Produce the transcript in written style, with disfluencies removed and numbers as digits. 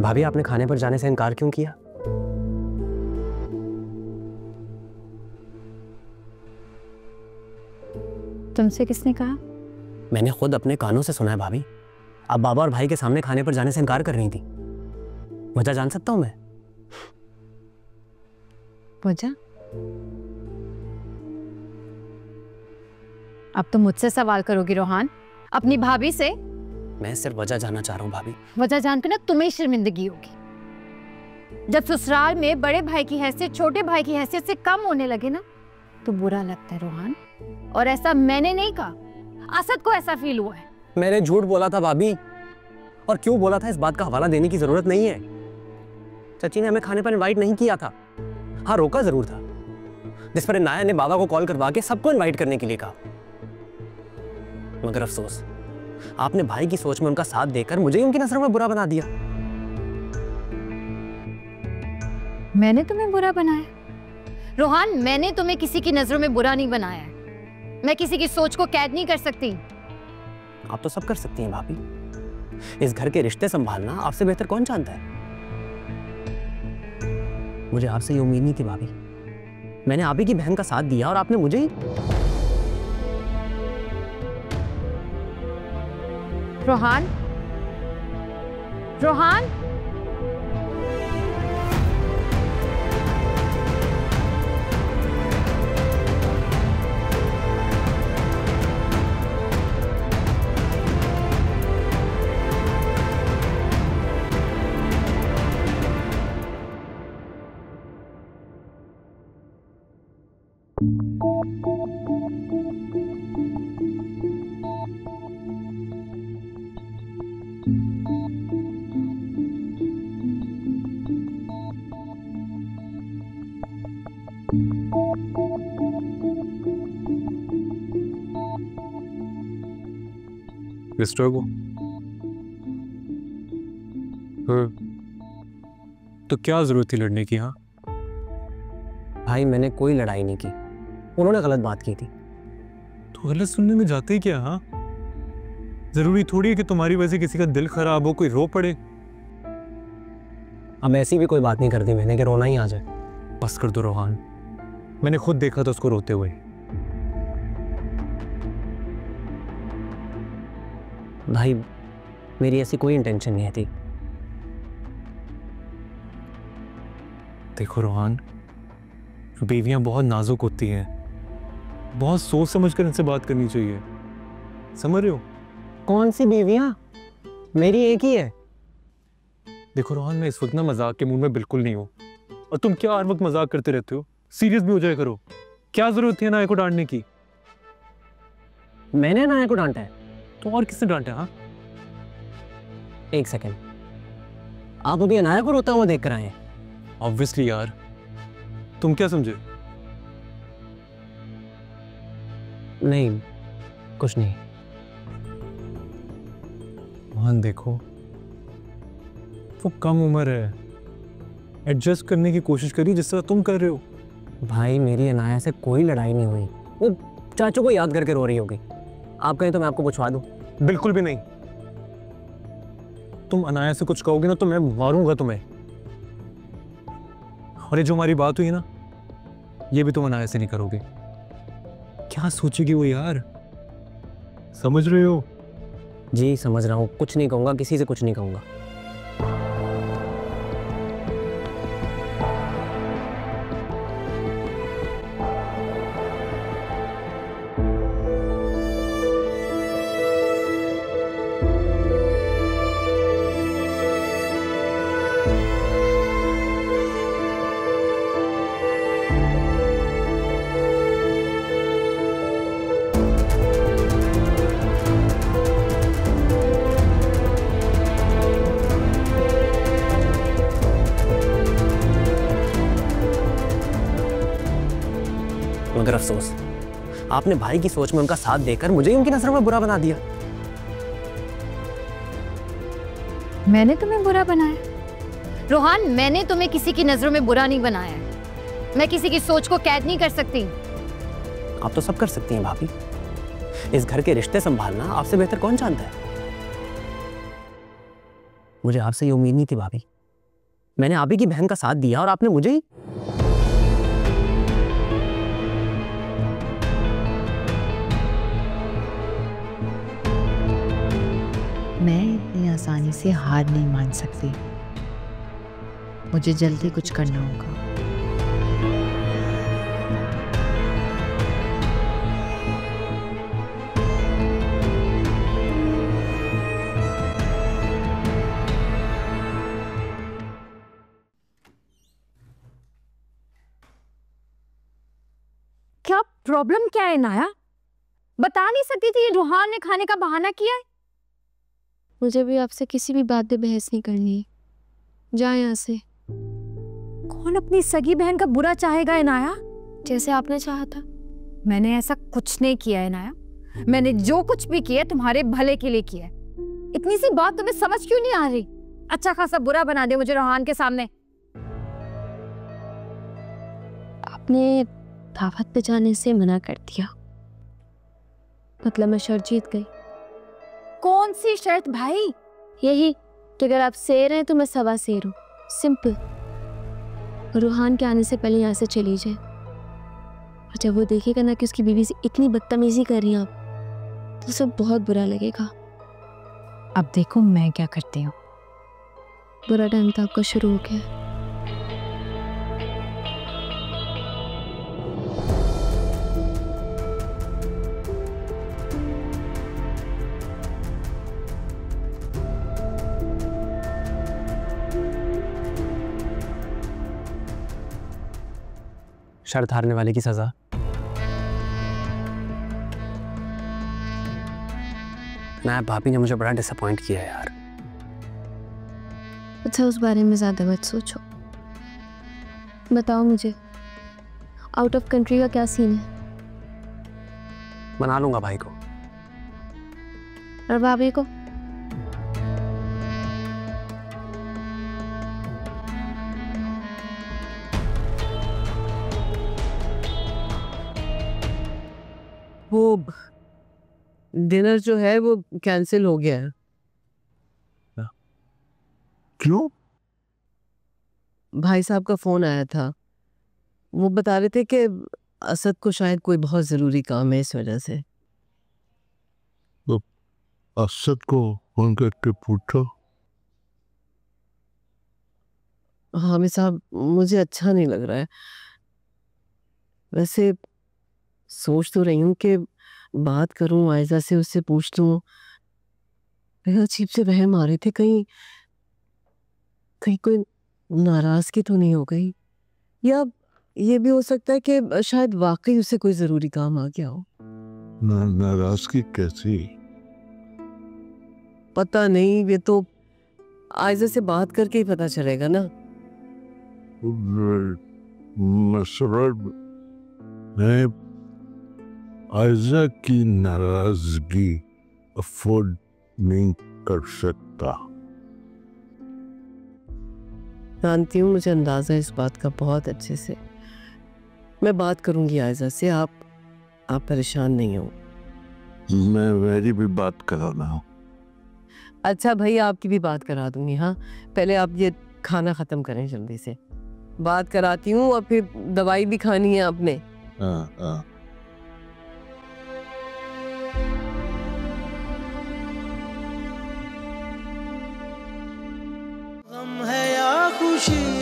भाभी आपने खाने पर जाने से इनकार क्यों किया? तुमसे किसने कहा? मैंने खुद अपने कानों से सुना है भाभी। आप बाबा और भाई के सामने खाने पर जाने से इनकार कर रही थी। वजह जान सकता हूं मैं? वजह? अब तो मुझसे सवाल करोगी रोहान, अपनी भाभी से? मैं सिर्फ वजह जानना चाह रहा हूं भाभी। वजह जानकर ना तुम्हें शर्मिंदगी होगी। जब ससुराल में बड़े भाई की हैसियत छोटे भाई की हैसियत से कम होने लगे ना, तो बुरा लगता है रोहान। और ऐसा मैंने नहीं कहा, असद को ऐसा फील हुआ है। मैंने झूठ बोला था भाभी, और क्यों बोला था इस बात का हवाला देने की जरूरत नहीं है। चाची ने हमें खाने पर इनवाइट नहीं किया था, हाँ रोका जरूर था, जिस पर इनाया ने बाबा को कॉल करवा के सबको इनवाइट करने के लिए कहा। मगर अफसोस, आपने भाई की सोच में उनका साथ देकर मुझे ही उनकी नजरों में बुरा बना दिया। मैंने तुम्हें बुरा बनाया? रोहान, मैंने तुम्हें किसी की नजरों में बुरा नहीं बनाया है। मैं किसी की सोच को कैद नहीं कर सकती। आप तो सब कर सकती हैं भाभी। इस घर के रिश्ते संभालना आपसे बेहतर कौन जानता है? मुझे आपसे ये उम्मीद नहीं थी भाभी। मैंने आप ही की बहन का साथ दिया और आपने मुझे ही। रोहान, रोहान, मिस्टर को तो क्या जरूरत थी लड़ने की? हाँ भाई मैंने कोई लड़ाई नहीं की, उन्होंने गलत बात की थी। तो गलत सुनने में जाते ही क्या? हाँ जरूरी थोड़ी है कि तुम्हारी वजह से किसी का दिल खराब हो, कोई रो पड़े। अब ऐसी भी कोई बात नहीं करती मैंने कि रोना ही आ जाए। बस कर दो रोहान, मैंने खुद देखा था उसको रोते हुए। भाई मेरी ऐसी कोई इंटेंशन नहीं थी। देखो रोहान, बीवियां बहुत नाजुक होती हैं, बहुत सोच समझ कर इनसे बात करनी चाहिए, समझ रहे हो? कौन सी बीवियां? मेरी एक ही है। देखो रोहान, मैं इस वक्त ना मजाक के मूड में बिल्कुल नहीं हूँ, और तुम क्या हर वक्त मजाक करते रहते हो? सीरियस भी हो जाया करो। क्या जरूरत थी नाया को डांटने की? मैंने नाया को डांटा है? तो और किसने डांटा? हाँ एक सेकंड, आप अभी अनाया को रोता हुआ देख कर आए हैं? ऑब्वियसली यार, तुम क्या समझे? नहीं कुछ नहीं। मान देखो, वो कम उम्र है, एडजस्ट करने की कोशिश करिए जिस तरह तुम कर रहे हो। भाई मेरी अनाया से कोई लड़ाई नहीं हुई, वो चाचू को याद करके रो रही होगी। आप कहें तो मैं आपको पूछवा दूं? बिल्कुल भी नहीं। तुम अनाया से कुछ कहोगे ना तो मैं मारूंगा तुम्हें। और ये जो हमारी बात हुई ना, ये भी तुम अनाया से नहीं करोगे। क्या सोचेगी वो यार, समझ रहे हो? जी समझ रहा हूँ, कुछ नहीं कहूँगा, किसी से कुछ नहीं कहूँगा। मगर अफसोस, आपने भाई की सोच में उनका साथ देकर मुझे ही उनकी नजरों में बुरा बना दिया। मैंने तुम्हें बुरा बनाया? रोहान, मैंने तुम्हें किसी की नजरों में बुरा नहीं बनाया है। मैं किसी की सोच को कैद नहीं कर सकती। आप तो सब कर सकती हैं भाभी। इस घर के रिश्ते संभालना आपसे बेहतर कौन जानता है? मुझे आपसे ये उम्मीद नहीं थी भाभी। मैंने आप ही की बहन का साथ दिया और आपने मुझे ही। मैं इतनी आसानी से हार नहीं मान सकती, मुझे जल्दी कुछ करना होगा। क्या प्रॉब्लम क्या है नाया? बता नहीं सकती थी? रूहान ने खाने का बहाना किया है। मुझे भी आपसे किसी भी बात पे बहस नहीं करनी है, जा यहाँ से। कौन अपनी सगी बहन का बुरा चाहेगा इनाया? जैसे आपने चाहा था। मैंने ऐसा कुछ नहीं किया है इनाया, मैंने जो कुछ भी किया तुम्हारे भले के लिए किया है। इतनी सी बात तुम्हें समझ क्यों नहीं आ रही? अच्छा खासा बुरा बना दे मुझे रूहान के सामने। आपने दावत पे जाने से मना कर दिया, मतलब मैं शर्त जीत गई। कौन सी शर्त भाई? यही कि अगर आप शेर हैं तो मैं सवा शेर हूँ, सिंपल। रूहान के आने से पहले यहाँ से चली जाए, और जब वो देखेगा ना कि उसकी बीवी से इतनी बदतमीजी कर रही हैं आप, तो उसे बहुत बुरा लगेगा। अब देखो मैं क्या करती हूँ। बुरा टाइम तो आपका शुरू हो गया। शर्त हारने वाले की सजा। नाया, भाभी ने मुझे बड़ा डिसअपॉइंट किया है यार। अच्छा, उस बारे में ज्यादा मत सोचो। बताओ मुझे, आउट ऑफ कंट्री का क्या सीन है? मना लूंगा भाई को। और भाभी को? वो डिनर जो है वो कैंसिल हो गया है। क्यों? भाई साहब का फोन आया था, वो बता रहे थे कि असद को शायद कोई बहुत जरूरी काम है, इस वजह से। तो असद को फोन करके पूछो। हामिद साहब, मुझे अच्छा नहीं लग रहा है। वैसे सोच तो रही हूँ कि बात करूं आयजा से, उससे पूछ लूं। अजीब से वहम आ रहे थे, कहीं कहीं कोई नाराजगी तो नहीं हो गई, या ये भी हो सकता है कि शायद वाकई उसे कोई जरूरी काम आ गया हो। नाराजगी कैसी? पता नहीं, ये तो आयजा से बात करके ही पता चलेगा ना। मसरत, मैं आयजा की नाराजगी अफोर्ड नहीं कर सकता। जानती हूँ, मुझे अंदाजा इस बात का बहुत अच्छे से। मैं बात करूंगी आयजा से, आप परेशान नहीं हो। मैं मेरी भी बात कराना हूँ। अच्छा भाई, आपकी भी बात करा दूंगी। हाँ, पहले आप ये खाना खत्म करें जल्दी से, बात कराती हूँ, और फिर दवाई भी खानी है आपने। हाँ हाँ। गम है या खुशी